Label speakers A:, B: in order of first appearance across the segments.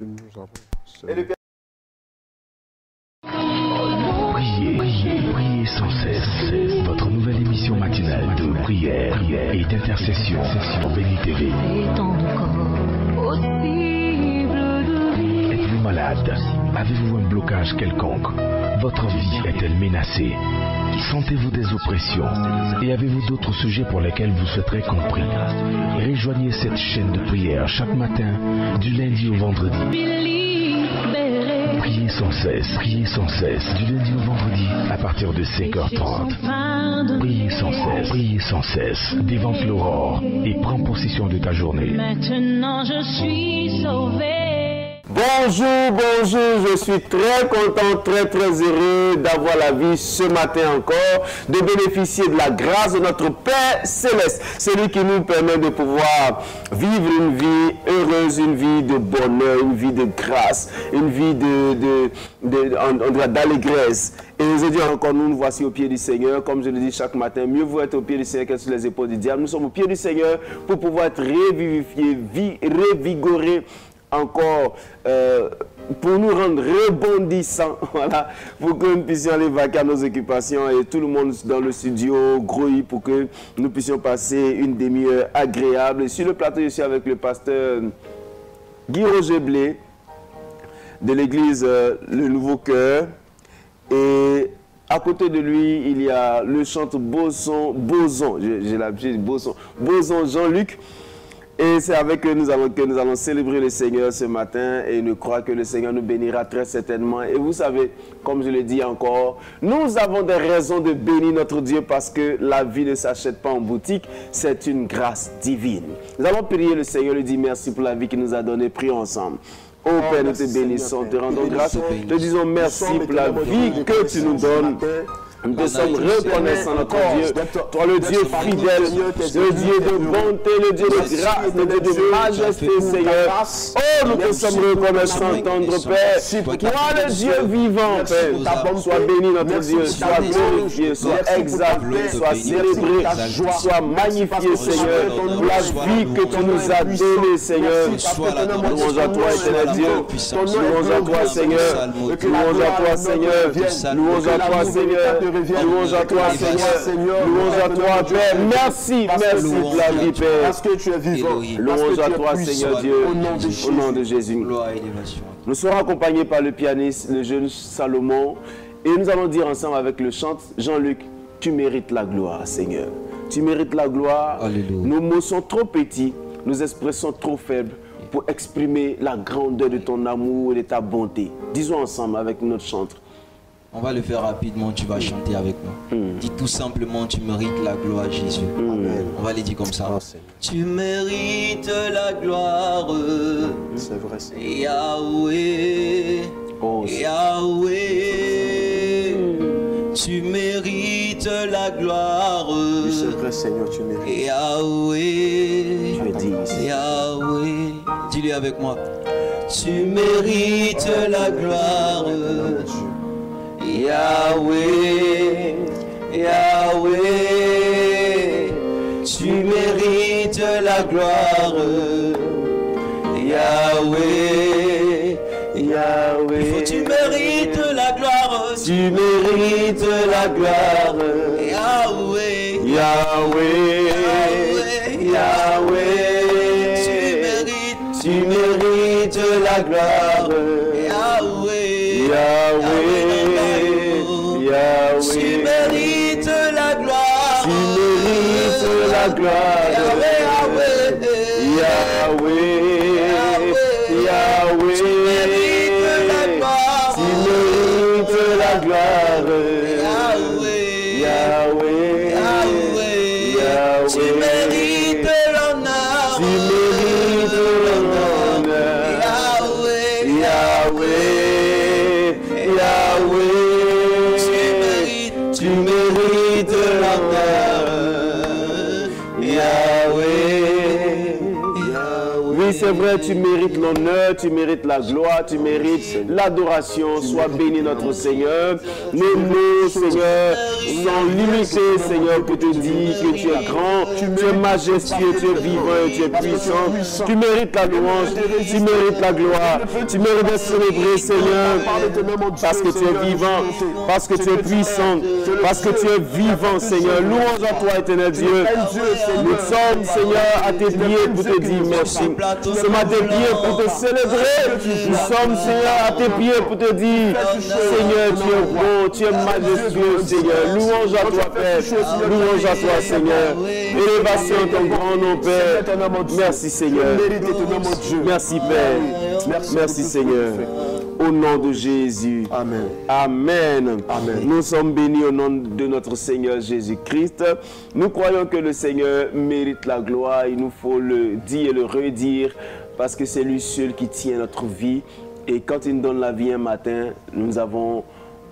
A: nous avons.
B: Et le Père...
C: Priez sans cesse. Votre nouvelle émission matinale de prière et d'intercession sur Béni TV. Êtes-vous malade? Avez-vous un blocage quelconque? Votre vie est-elle menacée? Sentez-vous des oppressions? Et avez-vous d'autres sujets pour lesquels vous souhaiterez compris? Rejoignez cette chaîne de prière chaque matin, du lundi au vendredi. Priez sans cesse, du lundi au vendredi, à partir de 5h30. Priez sans cesse, dévante l'aurore et prends possession de ta journée.
D: Maintenant je suis sauvé.
B: Bonjour, je suis très content, très heureux d'avoir la vie ce matin encore, de bénéficier de la grâce de notre Père Céleste, celui qui nous permet de pouvoir vivre une vie heureuse, une vie de bonheur, une vie de grâce, une vie d'allégresse. Et aujourd'hui encore, nous voici au pied du Seigneur, comme je le dis chaque matin, mieux vaut être au pied du Seigneur que sur les épaules du diable. Nous sommes au pied du Seigneur pour pouvoir être revivifiés, revigorés, encore pour nous rendre rebondissants, voilà, pour que nous puissions aller vaquer à nos occupations et tout le monde dans le studio grouille pour que nous puissions passer une demi-heure agréable. Et sur le plateau, je suis avec le pasteur Guy Roger Blé de l'église Le Nouveau Cœur, et à côté de lui, il y a le chanteur Boson Jean-Luc. Et c'est avec eux que nous allons célébrer le Seigneur ce matin, et je crois que le Seigneur nous bénira très certainement. Et vous savez, comme je le dis encore, nous avons des raisons de bénir notre Dieu parce que la vie ne s'achète pas en boutique, c'est une grâce divine. Nous allons prier le Seigneur, lui dire merci pour la vie qu'il nous a donnée. Prions ensemble. Oh Père, nous te bénissons, te rendons grâce, te disons merci pour la vie que tu nous donnes. Nous te sommes reconnaissants, notre Dieu. Toi, le Dieu fidèle, le Dieu de bonté, le Dieu de grâce, le Dieu de majesté, Seigneur. Oh, nous te sommes reconnaissants, tendre Père. Toi, le Dieu vivant, Père. Sois béni, notre Dieu. Sois glorifié, sois exalté, sois célébré, sois magnifié, Seigneur. Pour la vie que tu nous as donnée, Seigneur. Louange à toi, éternel Dieu. Louange à toi, Seigneur. Louange à toi, Seigneur. Louange à toi, Seigneur. Louange à toi, Seigneur. Louange à toi, Père. Merci pour la vie, Père.
E: Parce que tu es vivant.
B: Louange à toi, Seigneur Dieu. Au nom de Jésus. Nous serons accompagnés par le pianiste, le jeune Salomon. Et nous allons dire ensemble avec le chant Jean-Luc, tu mérites la gloire, Seigneur. Tu mérites la gloire.
F: Alléluia.
B: Nos mots sont trop petits, nos expressions trop faibles pour exprimer la grandeur de ton amour et de ta bonté. Disons ensemble avec notre chantre.
F: On va le faire rapidement, tu vas chanter avec moi. Dis tout simplement, tu mérites la gloire, Jésus. Amen. On va les dire comme ça. Tu mérites la gloire.
E: C'est vrai, Seigneur.
F: Yahweh.
B: Oh,
F: Yahweh. Tu mérites la gloire.
E: C'est vrai, Seigneur, tu mérites.
F: Yahweh.
B: tu es digne.
F: Yahweh. Dis-le avec moi. Tu mérites la gloire. Yahweh, Yahweh, tu mérites la gloire. Yahweh, Yahweh, il faut tu mérites la gloire. Tu mérites la gloire. Yahweh, Yahweh, Yahweh, tu mérites la gloire. Yahweh, Yahweh. Tu mérites la gloire. Tu mérites la gloire. Yahweh, Yahweh, Yahweh. Tu mérites la gloire. Tu mérites la gloire. Yahweh, Yahweh, Yahweh. Tu mérites l'honneur. Tu mérites l'honneur. Yahweh, Yahweh, Yahweh. Tu mérites la gloire.
B: c'est vrai, tu mérites l'honneur, tu mérites la gloire, tu mérites l'adoration. Sois béni notre Seigneur. Nos mots, Seigneur, sont limités, Seigneur, pour te dire que tu es grand, tu es majestueux, tu es vivant, tu es puissant. Tu mérites la louange, tu mérites la gloire, tu mérites d'être célébré, Seigneur, parce que tu es vivant, parce que tu es puissant, parce que tu es vivant, Seigneur. Louange à toi, éternel Dieu. Nous sommes, Seigneur, à tes pieds pour te dire merci. Nous sommes à tes pieds pour te célébrer. Nous sommes, Seigneur, à tes pieds pour te dire, Seigneur, tu es bon, tu es majestueux, Seigneur. Louange à toi, Père. Louange à toi, Seigneur. Élévation à ton grand nom, Père. Merci, Seigneur. Merci, Père. Merci, Seigneur. Au nom de Jésus.
E: Amen.
B: Amen.
E: Amen.
B: Nous sommes bénis au nom de notre Seigneur Jésus-Christ. Nous croyons que le Seigneur mérite la gloire. Il nous faut le dire et le redire parce que c'est lui seul qui tient notre vie. Et quand il nous donne la vie un matin, nous avons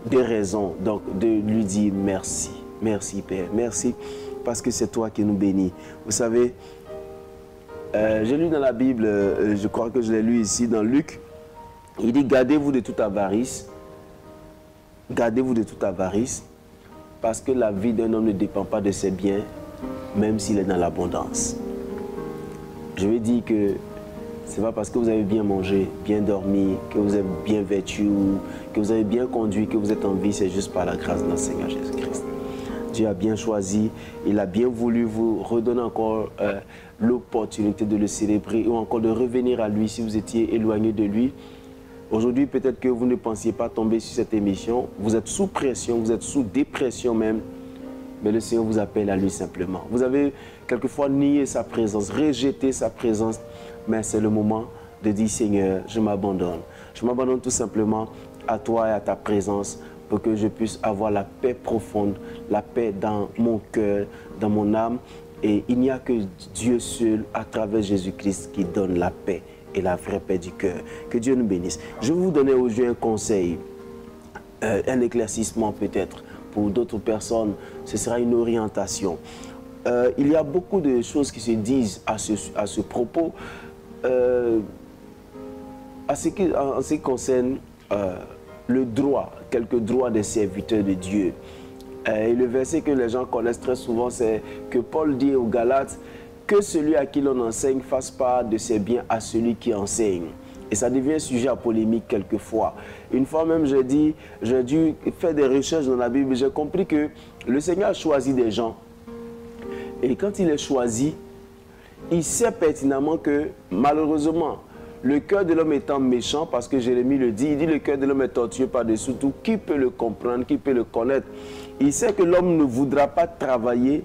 B: des raisons donc de lui dire merci. Merci, Père. Merci parce que c'est toi qui nous bénis. Vous savez, j'ai lu dans la Bible, je crois que je l'ai lu ici dans Luc. Il dit, gardez-vous de toute avarice. Gardez-vous de toute avarice. Parce que la vie d'un homme ne dépend pas de ses biens, même s'il est dans l'abondance. Je veux dire que ce n'est pas parce que vous avez bien mangé, bien dormi, que vous êtes bien vêtu, que vous avez bien conduit, que vous êtes en vie. C'est juste par la grâce de notre Seigneur Jésus-Christ. Dieu a bien choisi. Il a bien voulu vous redonner encore l'opportunité de le célébrer ou encore de revenir à lui si vous étiez éloigné de lui. Aujourd'hui, peut-être que vous ne pensiez pas tomber sur cette émission. Vous êtes sous pression, vous êtes sous dépression même. Mais le Seigneur vous appelle à lui simplement. Vous avez quelquefois nié sa présence, rejeté sa présence. Mais c'est le moment de dire, Seigneur, je m'abandonne. Je m'abandonne tout simplement à toi et à ta présence pour que je puisse avoir la paix profonde, la paix dans mon cœur, dans mon âme. Et il n'y a que Dieu seul, à travers Jésus-Christ, qui donne la paix et la vraie paix du cœur. Que Dieu nous bénisse. Je vais vous donner aujourd'hui un conseil, un éclaircissement peut-être. Pour d'autres personnes, ce sera une orientation. Il y a beaucoup de choses qui se disent à ce propos. En ce qui concerne le droit, quelques droits des serviteurs de Dieu. Et le verset que les gens connaissent très souvent, c'est que Paul dit aux Galates, que celui à qui l'on enseigne fasse part de ses biens à celui qui enseigne. Et ça devient sujet à polémique quelquefois. Une fois même, j'ai dû faire des recherches dans la Bible. J'ai compris que le Seigneur a choisi des gens. Et quand il les choisit, il sait pertinemment que, malheureusement, le cœur de l'homme étant méchant, parce que Jérémie le dit, il dit le cœur de l'homme est tortueux par-dessous tout. Qui peut le comprendre, qui peut le connaître? Il sait que l'homme ne voudra pas travailler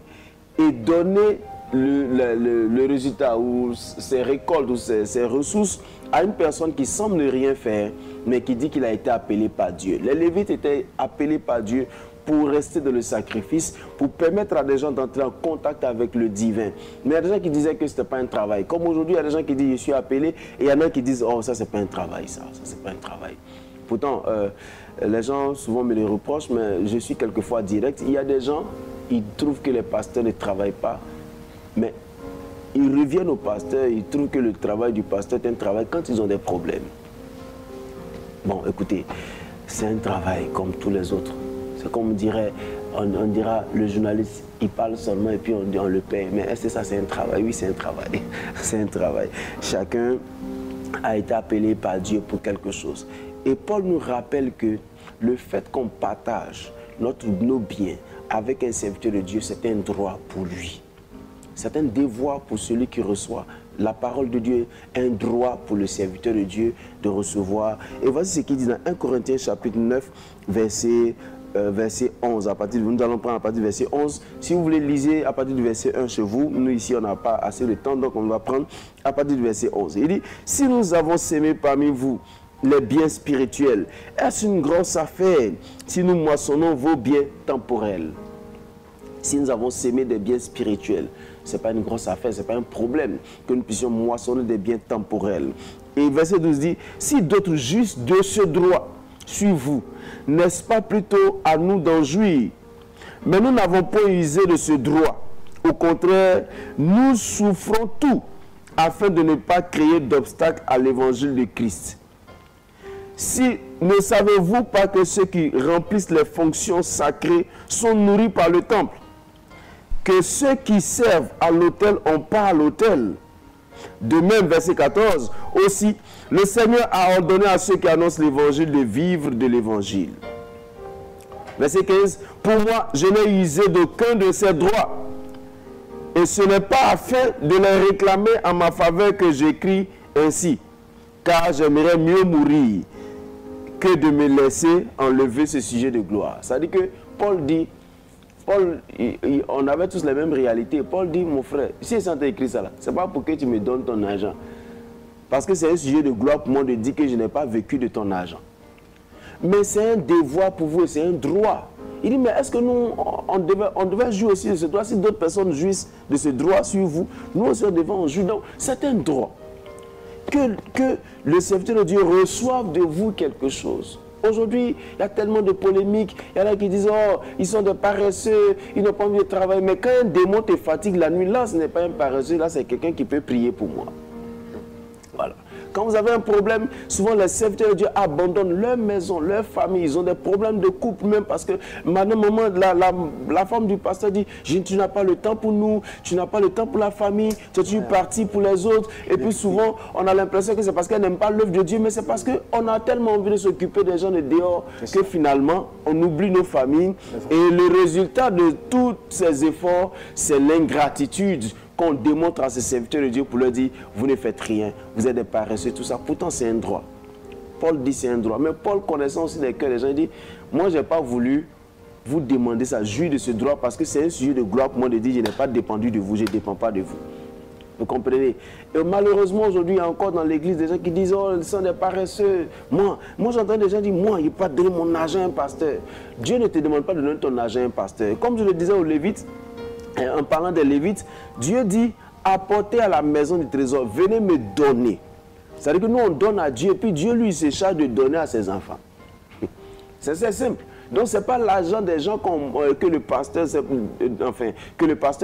B: et donner le résultat ou ses récoltes ou ses ressources à une personne qui semble ne rien faire, mais qui dit qu'il a été appelé par Dieu. Les Lévites étaient appelés par Dieu pour rester dans le sacrifice, pour permettre à des gens d'entrer en contact avec le divin. Mais il y a des gens qui disaient que ce n'était pas un travail. Comme aujourd'hui, il y a des gens qui disent « je suis appelé » et il y en a qui disent « oh, ça, c'est pas un travail, ça c'est pas un travail ». Pourtant, les gens souvent me le reprochent, mais je suis quelquefois direct. Il y a des gens, ils trouvent que les pasteurs ne travaillent pas. Mais ils reviennent au pasteur, ils trouvent que le travail du pasteur est un travail quand ils ont des problèmes. Bon, écoutez, c'est un travail comme tous les autres. C'est comme on dira, le journaliste, il parle seulement et puis on le paye. Mais est-ce que ça c'est un travail? Oui, c'est un travail. C'est un travail. Chacun a été appelé par Dieu pour quelque chose. Et Paul nous rappelle que le fait qu'on partage nos biens avec un serviteur de Dieu, c'est un droit pour lui. C'est un devoir pour celui qui reçoit. La parole de Dieu est un droit pour le serviteur de Dieu de recevoir. Et voici ce qu'il dit dans 1 Corinthiens chapitre 9, verset 11. Nous allons prendre à partir du verset 11. Si vous voulez, lisez à partir du verset 1 chez vous. Nous, ici, on n'a pas assez de temps, donc on va prendre à partir du verset 11. Il dit, si nous avons sémé parmi vous les biens spirituels, est-ce une grosse affaire si nous moissonnons vos biens temporels? Si nous avons sémé des biens spirituels, ce n'est pas une grosse affaire, ce n'est pas un problème que nous puissions moissonner des biens temporels. Et verset 12 dit, si d'autres jouissent de ce droit, suivez-vous, n'est-ce pas plutôt à nous d'en jouir? Mais nous n'avons pas usé de ce droit. Au contraire, nous souffrons tout afin de ne pas créer d'obstacles à l'évangile de Christ. Si ne savez-vous pas que ceux qui remplissent les fonctions sacrées sont nourris par le temple, que ceux qui servent à l'autel ont part à l'autel? De même, verset 14, aussi, le Seigneur a ordonné à ceux qui annoncent l'évangile de vivre de l'évangile. Verset 15, pour moi, je n'ai usé d'aucun de ces droits. Et ce n'est pas afin de les réclamer en ma faveur que j'écris ainsi, car j'aimerais mieux mourir que de me laisser enlever ce sujet de gloire. Ça dit que Paul dit, on avait tous les mêmes réalités. Paul dit, mon frère, si c'est écrit ça là, c'est pas pour que tu me donnes ton argent. Parce que c'est un sujet de gloire pour moi de dire que je n'ai pas vécu de ton argent. Mais c'est un devoir pour vous, c'est un droit. Il dit, mais est-ce que nous, on devait jouir aussi de ce droit? Si d'autres personnes jouissent de ce droit sur vous, nous aussi on devait en jouir. Donc, c'est un droit. Que le serviteur de Dieu reçoive de vous quelque chose. Aujourd'hui, il y a tellement de polémiques. Il y en a qui disent, oh, ils sont des paresseux, ils n'ont pas envie de travailler. Mais quand un démon te fatigue la nuit, là, ce n'est pas un paresseux, là, c'est quelqu'un qui peut prier pour moi. Voilà. Quand vous avez un problème, souvent les serviteurs de Dieu abandonnent leur maison, leur famille. Ils ont des problèmes de couple même parce que maintenant, la femme du pasteur dit, tu n'as pas le temps pour nous, tu n'as pas le temps pour la famille, tu es parti pour les autres. Et puis souvent, on a l'impression que c'est parce qu'elle n'aime pas l'œuvre de Dieu, mais c'est parce qu'on a tellement envie de s'occuper des gens de dehors que finalement, on oublie nos familles. Et le résultat de tous ces efforts, c'est l'ingratitude qu'on démontre à ces serviteurs de Dieu pour leur dire, vous ne faites rien, vous êtes des paresseux, tout ça. Pourtant, c'est un droit. Paul dit c'est un droit. Mais Paul, connaissant aussi les cœurs des gens, il dit, moi, je n'ai pas voulu vous demander ça, jouir de ce droit, parce que c'est un sujet de gloire pour moi de dire, je n'ai pas dépendu de vous, je ne dépends pas de vous. Vous comprenez? Et malheureusement, aujourd'hui, il y a encore dans l'église des gens qui disent, oh, ils sont des paresseux. Moi j'entends des gens dire, moi, il ne pas donner mon argent à un pasteur. Dieu ne te demande pas de donner ton argent à un pasteur. Comme je le disais aux Lévites, en parlant des Lévites, Dieu dit, apportez à la maison du trésor, venez me donner. C'est-à-dire que nous, on donne à Dieu, et puis Dieu, lui, se charge de donner à ses enfants. C'est simple. Donc, ce n'est pas l'argent des gens que le pasteur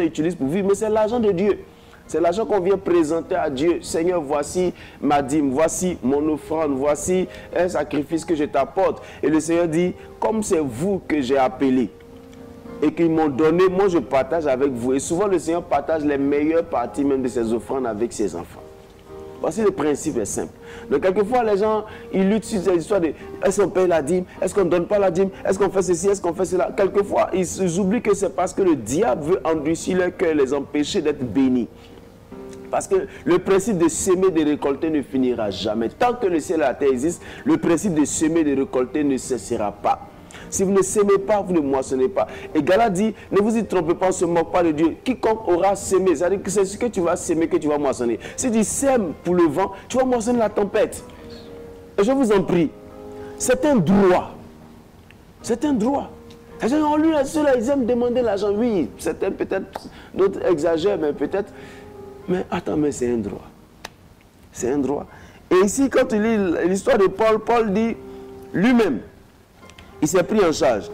B: utilise pour vivre, mais c'est l'argent de Dieu. C'est l'argent qu'on vient présenter à Dieu. Seigneur, voici ma dîme, voici mon offrande, voici un sacrifice que je t'apporte. Et le Seigneur dit, comme c'est vous que j'ai appelé, et qu'ils m'ont donné, moi je partage avec vous. Et souvent le Seigneur partage les meilleures parties même de ses offrandes avec ses enfants. Voici le principe est simple. Donc quelquefois les gens, ils luttent sur ces histoires de est-ce qu'on paye la dîme, est-ce qu'on ne donne pas la dîme, est-ce qu'on fait ceci, est-ce qu'on fait cela. Quelquefois ils oublient que c'est parce que le diable veut endurcir leur cœur, les empêcher d'être bénis. Parce que le principe de semer et de récolter ne finira jamais. Tant que le ciel et la terre existent, le principe de semer et de récolter ne cessera pas. Si vous ne semez pas, vous ne moissonnez pas. Et Galates dit, ne vous y trompez pas, on ne se moque pas de Dieu. Quiconque aura semé, c'est-à-dire que c'est ce que tu vas semer que tu vas moissonner. Si tu sèmes pour le vent, tu vas moissonner la tempête. Et je vous en prie, c'est un droit. C'est un droit. On lui, ceux-là, ils aiment demander l'argent. Oui, certains peut-être, d'autres exagèrent, mais peut-être. Mais attends, mais c'est un droit. C'est un droit. Et ici, quand tu lis l'histoire de Paul, Paul dit lui-même, il s'est pris en charge.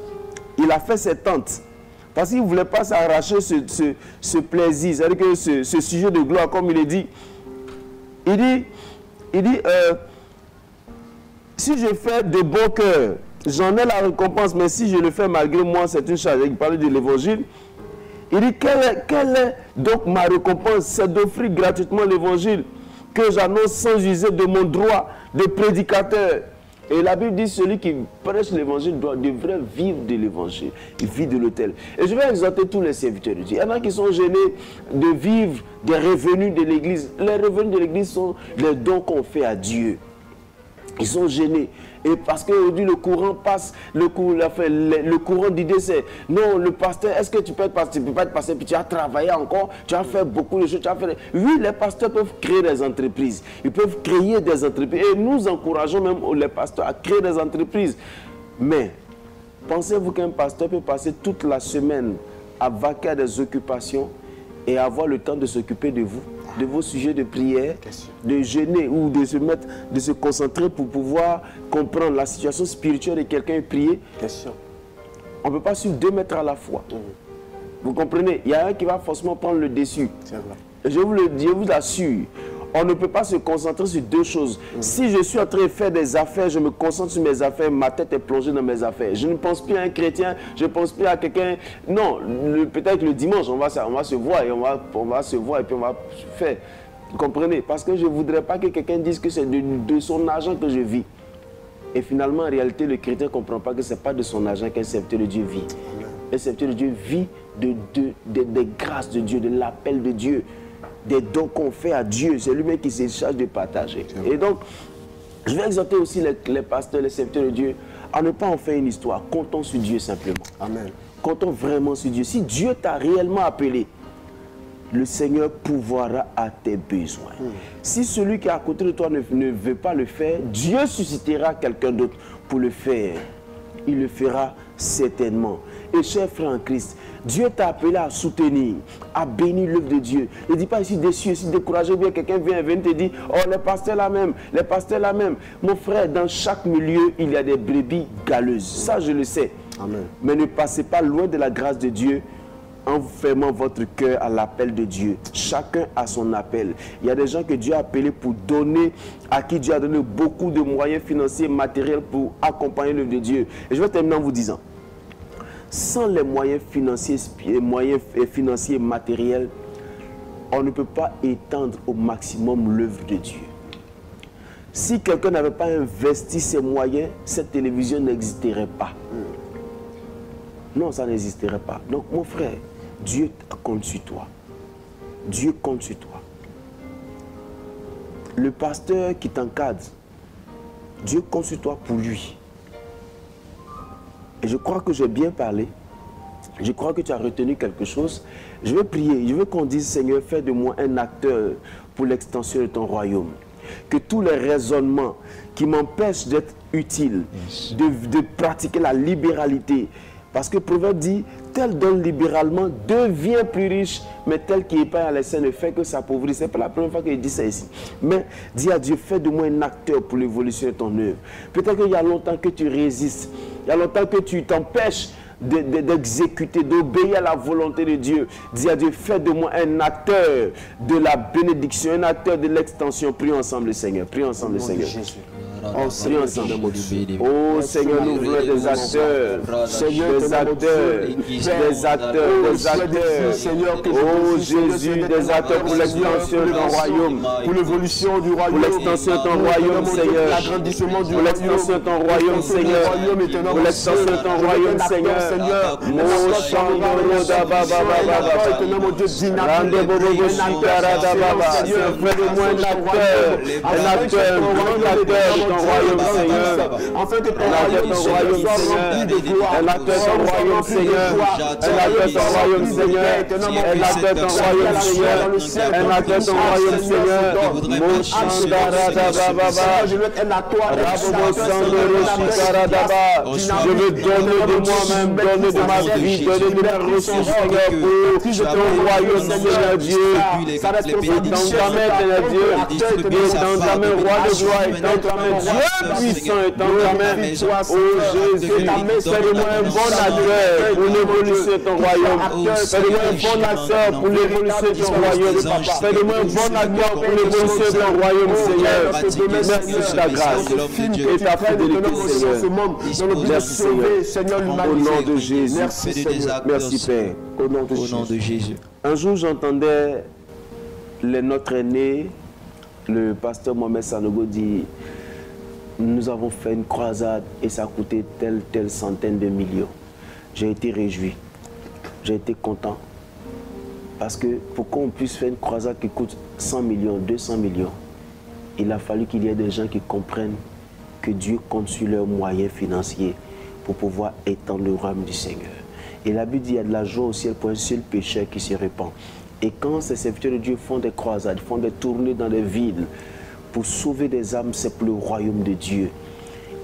B: Il a fait ses tentes. Parce qu'il ne voulait pas s'arracher ce plaisir. C'est-à-dire que ce sujet de gloire, comme il est dit. Il dit si je fais de bon cœur, j'en ai la récompense. Mais si je le fais malgré moi, c'est une charge. Il parlait de l'évangile. Il dit, quelle est donc ma récompense? C'est d'offrir gratuitement l'évangile que j'annonce sans user de mon droit de prédicateur. Et la Bible dit, celui qui prêche l'évangile devrait vivre de l'évangile. Il vit de l'autel. Et je vais exhorter tous les serviteurs de Dieu. Il y en a qui sont gênés de vivre des revenus de l'église. Les revenus de l'église sont les dons qu'on fait à Dieu. Ils sont gênés. Et parce qu'aujourd'hui, le courant passe, le courant d'idée, c'est non, le pasteur, est-ce que tu peux être pasteur? Tu ne peux pas être pasteur, puis tu as travaillé encore, tu as fait beaucoup de choses. Oui, les pasteurs peuvent créer des entreprises. Ils peuvent créer des entreprises. Et nous encourageons même les pasteurs à créer des entreprises. Mais, pensez-vous qu'un pasteur peut passer toute la semaine à vaquer à des occupations et avoir le temps de s'occuper de vous, de vos sujets de prière, de jeûner ou de se concentrer pour pouvoir comprendre la situation spirituelle de quelqu'un et prier? On ne peut pas suivre 2 maîtres à la fois. Vous comprenez? Il y a un qui va forcément prendre le dessus. je vous le dis, je vous assure, on ne peut pas se concentrer sur deux choses. Si je suis en train de faire des affaires, je me concentre sur mes affaires, ma tête est plongée dans mes affaires. Je ne pense plus à un chrétien, je ne pense plus à quelqu'un. Non, peut-être le dimanche, on va se voir et on va se voir et puis on va faire. Vous comprenez? Parce que je ne voudrais pas que quelqu'un dise que c'est de son argent que je vis. Et finalement, en réalité, le chrétien ne comprend pas que ce n'est pas de son argent qu'un serviteur de Dieu vit. Un serviteur de Dieu vit des grâces de Dieu, de l'appel de Dieu, des dons qu'on fait à Dieu. C'est lui-même qui se charge de partager. Et donc, je vais exhorter aussi les pasteurs, les serviteurs de Dieu à ne pas en faire une histoire. Comptons sur Dieu simplement. Amen. Comptons vraiment sur Dieu. Si Dieu t'a réellement appelé, le Seigneur pourvoira à tes besoins. Si celui qui est à côté de toi ne veut pas le faire, Dieu suscitera quelqu'un d'autre pour le faire. Il le fera certainement. Et chers frères en Christ, Dieu t'a appelé à soutenir, à bénir l'œuvre de Dieu. Ne dis pas ici déçu, ici découragé, bien quelqu'un vient te dire, oh les pasteurs là même, les pasteurs là même. Mon frère, dans chaque milieu, il y a des brebis galeuses. Ça, je le sais. Amen. Mais ne passez pas loin de la grâce de Dieu en fermant votre cœur à l'appel de Dieu. Chacun a son appel. Il y a des gens que Dieu a appelés pour donner, à qui Dieu a donné beaucoup de moyens financiers, matériels pour accompagner l'œuvre de Dieu. Et je vais terminer en vous disant, sans les moyens financiers et matériels, on ne peut pas étendre au maximum l'œuvre de Dieu. Si quelqu'un n'avait pas investi ses moyens, cette télévision n'existerait pas. Non, ça n'existerait pas. Donc, mon frère, Dieu compte sur toi. Dieu compte sur toi. Le pasteur qui t'encadre, Dieu compte sur toi pour lui. Et je crois que j'ai bien parlé. Je crois que tu as retenu quelque chose. Je vais prier. Je veux qu'on dise, Seigneur, fais de moi un acteur pour l'extension de ton royaume. Que tous les raisonnements qui m'empêchent d'être utile, de pratiquer la libéralité. Parce que le proverbe dit, tel donne libéralement devient plus riche, mais tel qui épargne à l'essai ne fait que s'appauvrir. Ce n'est pas la première fois que je dis ça ici. Mais dis à Dieu, fais de moi un acteur pour l'évolution de ton œuvre. Peut-être qu'il y a longtemps que tu résistes, il y a longtemps que tu t'empêches d'exécuter, d'obéir à la volonté de Dieu. Dis à Dieu, fais de moi un acteur de la bénédiction, un acteur de l'extension. Prions ensemble le Seigneur, prions ensemble le Seigneur. Oh Seigneur, oh Seigneur, nous voulons des acteurs, des acteurs, oh Jésus, des acteurs pour l'extension de ton royaume, pour l'évolution du royaume, pour l'extension de ton royaume, Seigneur, pour l'extension de ton royaume, Seigneur, pour l'extension de ton royaume, Seigneur, royaume, Seigneur, afin que ton royaume soit rempli de gloire. Un acteur ton royaume, Seigneur. Un acteur ton royaume, Seigneur. Un acteur ton royaume, Seigneur. Un acteur ton royaume, Seigneur. Mon Chandaradababa. Je veux être un acteur. Je veux donner de moi-même, donner de ma vie, donner de mes ressources, Seigneur, pour ton royaume, Seigneur Dieu. Ça reste dans ta main, Seigneur Dieu. Dans ta main, roi de gloire, dans ta main, Dieu puissant est dans ta main. Oh Jésus, fais-moi un bon acteur pour l'évolution de ton royaume. Fais-moi un bon acteur pour l'évolution de ton royaume. Fais-moi un bon acteur pour l'évolution de ton royaume, Seigneur. Merci de ta grâce et ta fidélité, Seigneur. Merci, Seigneur. Au nom de Jésus. Merci, Seigneur. Merci, Père. Au nom de Jésus. Un jour, j'entendais notre aîné, le pasteur Mohamed Sanogo, dit: nous avons fait une croisade et ça a coûté telle centaine de millions. J'ai été réjoui, j'ai été content. Parce que pour qu'on puisse faire une croisade qui coûte 100 millions, 200 millions, il a fallu qu'il y ait des gens qui comprennent que Dieu compte sur leurs moyens financiers pour pouvoir étendre le royaume du Seigneur. Et la Bible dit qu'il y a de la joie au ciel pour un seul pécheur qui se répand. Et quand ces serviteurs de Dieu font des croisades, font des tournées dans des villes, pour sauver des âmes, c'est pour le royaume de Dieu.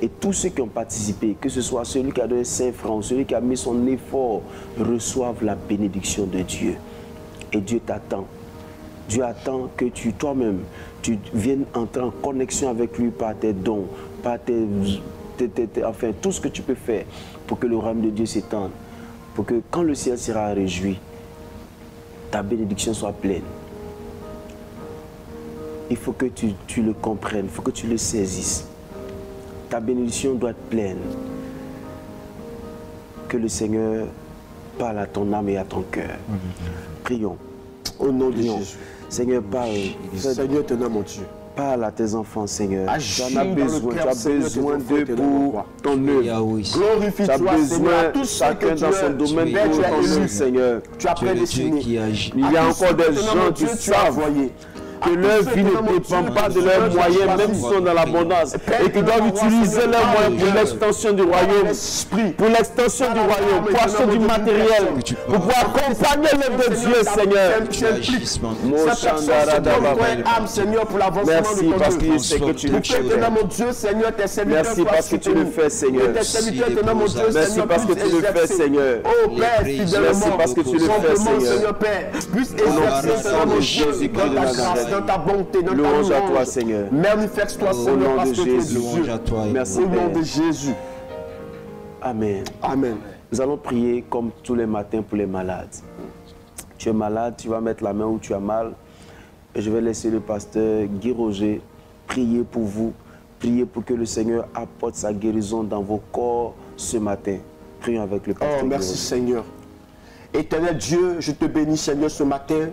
B: Et tous ceux qui ont participé, que ce soit celui qui a donné 5 francs, celui qui a mis son effort, reçoivent la bénédiction de Dieu. Et Dieu t'attend. Dieu attend que toi-même, tu viennes entrer en connexion avec lui par tes dons, par enfin, tout ce que tu peux faire pour que le royaume de Dieu s'étende. Pour que quand le ciel sera réjoui, ta bénédiction soit pleine. il faut que tu le comprennes, il faut que tu le saisisses. Ta bénédiction doit être pleine. Que le Seigneur parle à ton âme et à ton cœur. Prions.
E: Au nom de Jésus.
B: Seigneur, parle.
E: Seigneur, ton nom, mon Dieu.
B: Parle à tes enfants, Seigneur.
E: Agis
B: Tu en as
E: dans
B: besoin,
E: le
B: tu
E: cœur,
B: as
E: Seigneur,
B: besoin
E: tes
B: d'eux
E: enfants,
B: pour ton œuvre. Tu as
E: Glorifie-toi, Seigneur,
B: besoin,
E: à tous ceux
B: chacun
E: que
B: dans son domaine,
E: Père,
B: pour
E: tu as
B: ton œuvre,
E: élu,
B: Seigneur.
E: tu as
F: Tu es le Dieu
E: prédestiné.
F: qui agit.
B: Il y a encore des gens qui savent que leur vie ne dépend pas de leurs moyens, même s'ils sont dans l'abondance, et qui doivent utiliser leurs moyens pour l'extension du royaume, pour l'extension du royaume, pour acheter du matériel, pour pouvoir accompagner l'œuvre de Dieu, Seigneur. Merci parce que je sais que tu le fais. Merci parce que tu le fais, Seigneur. Merci parce que tu le fais, Seigneur. Merci parce que tu le fais, Seigneur. Au nom de Jésus-Christ de Nazareth.
E: Dans ta bonté, dans
B: Louange
E: ta
B: à toi, Seigneur.
E: Manifeste-toi,
B: Au
E: Seigneur,
B: nom
E: parce
B: de
E: que tu es
B: Jésus.
E: Dieu.
B: Merci,
E: Au nom
B: Père.
E: de Jésus.
B: Amen.
E: Amen.
B: Nous allons prier comme tous les matins pour les malades. Tu es malade, tu vas mettre la main où tu as mal. Et je vais laisser le pasteur Guy Roger prier pour vous. Prier pour que le Seigneur apporte sa guérison dans vos corps ce matin. Prions avec le pasteur
E: Oh,
B: Guy
E: merci
B: Roger.
E: Seigneur. Éternel Dieu, je te bénis, Seigneur, ce matin.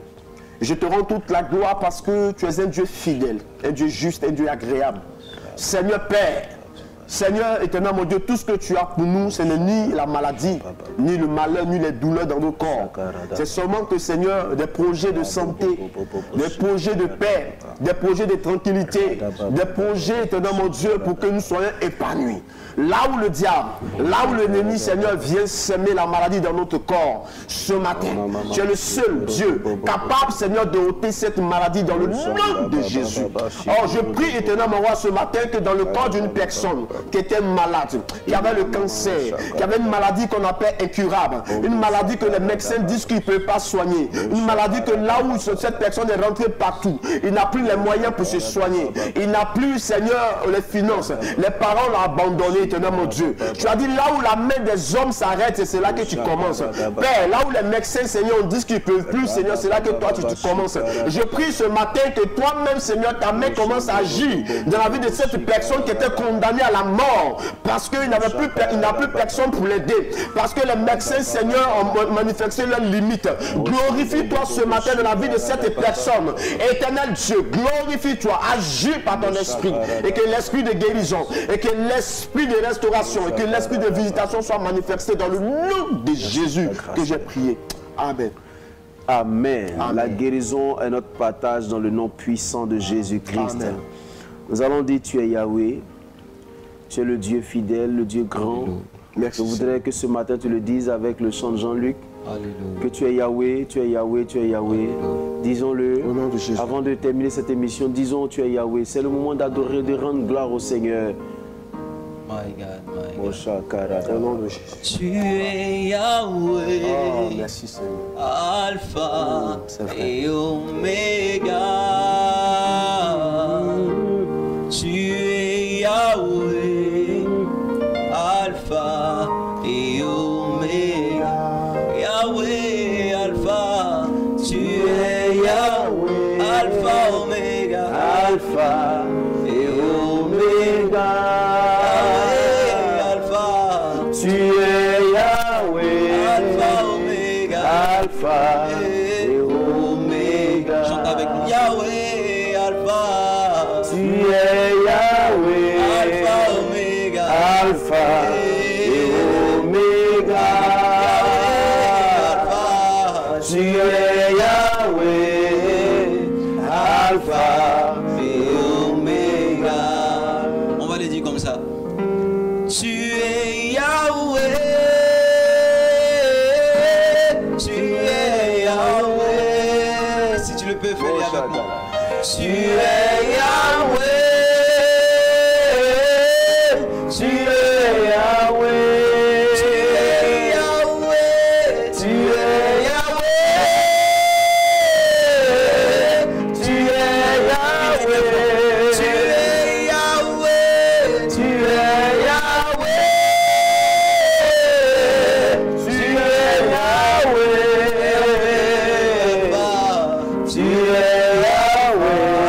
E: Je te rends toute la gloire parce que tu es un Dieu fidèle, un Dieu juste, un Dieu agréable. Seigneur Père, Seigneur éternel mon Dieu, tout ce que tu as pour nous, ce n'est ni la maladie, ni le malheur, ni les douleurs dans nos corps. C'est seulement que Seigneur, des projets de santé, des projets de paix, des projets de tranquillité, des projets éternel mon Dieu pour que nous soyons épanouis. Là où le diable, là où l'ennemi Seigneur vient semer la maladie dans notre corps, ce matin, tu es le seul Dieu capable Seigneur de ôter cette maladie dans le nom de Jésus. Oh, je prie éternel mon roi ce matin que dans le corps d'une personne qui était malade, qui avait le cancer, qui avait une maladie qu'on appelle incurable, une maladie que les médecins disent qu'ils ne peuvent pas soigner, une maladie que là où cette personne est rentrée partout, il n'a plus les moyens pour se soigner, il n'a plus Seigneur les finances, les parents l'ont abandonné, éternel mon Dieu. Tu as dit là où la main des hommes s'arrête, c'est là que tu commences. Père, là où les médecins Seigneur disent qu'ils ne peuvent plus, Seigneur, c'est là que toi tu commences. Je prie ce matin que toi-même Seigneur, ta main commence à agir dans la vie de cette personne qui était condamnée à la mort parce qu'il n'a plus personne pour l'aider, parce que les médecins Seigneur ont manifesté leurs limites. Glorifie-toi ce matin dans la vie de cette personne. Éternel Dieu, glorifie-toi, agis par ton esprit et que l'esprit de guérison et que l'esprit de restauration et que l'esprit de visitation soit manifesté dans le nom de Jésus que j'ai prié. Amen.
B: Amen.
E: Amen.
B: La guérison est notre partage dans le nom puissant de Jésus-Christ.
E: Amen.
B: Nous allons dire tu es Yahweh, tu es le Dieu fidèle, le Dieu grand.
E: Merci.
B: Je voudrais que ce matin tu le dises avec le chant de Jean-Luc.
F: Alléluia.
B: Que tu es Yahweh, tu es Yahweh, tu es Yahweh. Disons-le.
E: Au nom de Jésus.
B: Avant de terminer cette émission, disons tu es Yahweh. C'est le moment d'adorer, de rendre gloire au Seigneur.
F: My God, my God.
B: Moshakarada.
E: Au nom de Jésus.
F: Tu es Yahweh,
E: Oh, merci Seigneur.
F: Alpha
E: c'est vrai.
F: et Oméga. Tu es Yahweh, Alpha et Oméga. Yahweh, Alpha. Tu es Yahweh, Alpha, Oméga.
B: Alpha et Oméga. Tu es Yahweh,
F: Alpha, Oméga.
B: Alpha et Oméga.
F: Chante avec nous. Yahweh, Alpha.
B: Tu es Yahweh,
F: Alpha, Oméga.
B: Alpha et Oméga.
F: Alpha.
B: Tu es Yahweh, Alpha et Oméga.
F: On va le dire comme ça. Tu es Yahweh. Tu es Yahweh. Si tu le peux faire avec moi. Tu es Yahweh.
B: Tu es Yahweh,
F: Tu es Yahweh.
B: tu es Yahweh, tu es Yahweh,
F: Tu es Yahweh.
B: tu es Yahweh, tu es Yahweh, tu es Yahweh,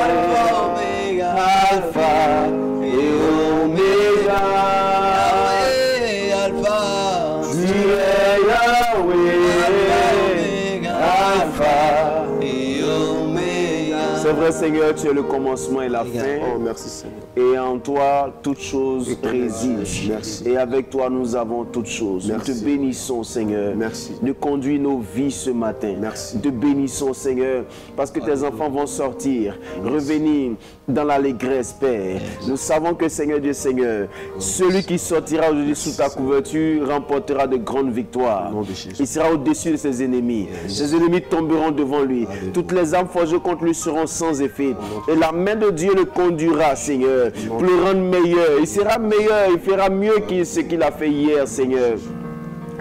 B: toi, Seigneur, tu es le commencement et la fin.
E: Oh, merci Seigneur.
B: Et en toi, toutes choses résident.
E: Merci.
B: Et avec toi, nous avons toutes choses.
E: Merci.
B: Nous te bénissons, Seigneur.
E: Merci.
B: De conduire nos vies ce matin.
E: Merci.
B: Nous te bénissons, Seigneur, parce que tes enfants vont sortir, revenir dans l'allégresse, Père. Nous savons que, Seigneur Dieu, Seigneur, celui qui sortira aujourd'hui sous ta couverture remportera de grandes victoires. Il sera au-dessus de ses ennemis. Ses ennemis tomberont devant lui. Toutes les armes forgées contre lui seront sans effet. Et la main de Dieu le conduira, Seigneur, pour le rendre meilleur. Il sera meilleur, il fera mieux que ce qu'il a fait hier, Seigneur.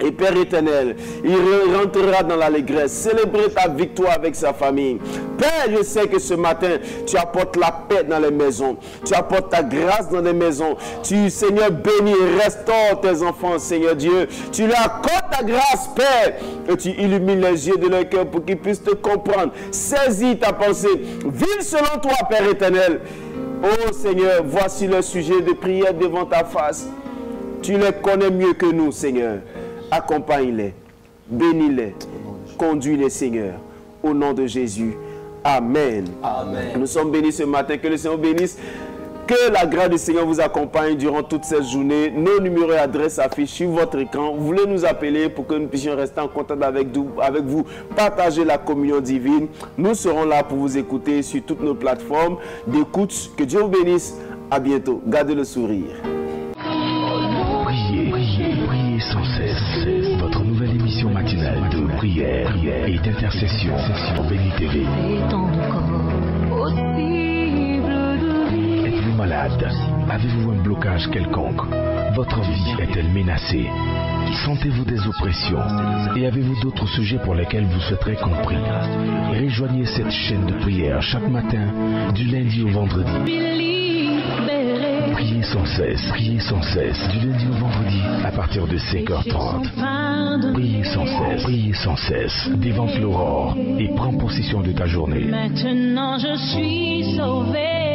B: Et Père éternel, il rentrera dans l'allégresse, célébrer ta victoire avec sa famille. Père, je sais que ce matin, tu apportes la paix dans les maisons. Tu apportes ta grâce dans les maisons. Tu, Seigneur, bénis et restaure tes enfants, Seigneur Dieu. Tu leur accordes ta grâce, Père. Et tu illumines les yeux de leur cœur pour qu'ils puissent te comprendre. Saisis ta pensée. Vive selon toi, Père éternel. Oh Seigneur, voici le sujet de prière devant ta face. Tu les connais mieux que nous, Seigneur. Accompagne-les, bénis-les, conduis-les, Seigneur, au nom de Jésus. Amen.
F: Amen.
B: Nous sommes bénis ce matin, que le Seigneur bénisse, que la grâce du Seigneur vous accompagne durant toute cette journée. Nos numéros et adresses affichent sur votre écran. Vous voulez nous appeler pour que nous puissions rester en contact avec vous, partager la communion divine. Nous serons là pour vous écouter sur toutes nos plateformes d'écoute. Que Dieu vous bénisse. À bientôt. Gardez le sourire.
C: Priez sans cesse. Votre nouvelle émission matinale de prière et d'intercession sur Béni TV. Êtes-vous malade? Avez-vous un blocage quelconque? Votre vie est-elle menacée? Sentez-vous des oppressions? Et avez-vous d'autres sujets pour lesquels vous souhaiterez compris? Rejoignez cette chaîne de prière chaque matin, du lundi au vendredi. Priez sans cesse, du lundi au vendredi, à partir de 5h30. Priez sans cesse, dévante l'aurore et prends possession de ta journée.
D: Maintenant je suis sauvé.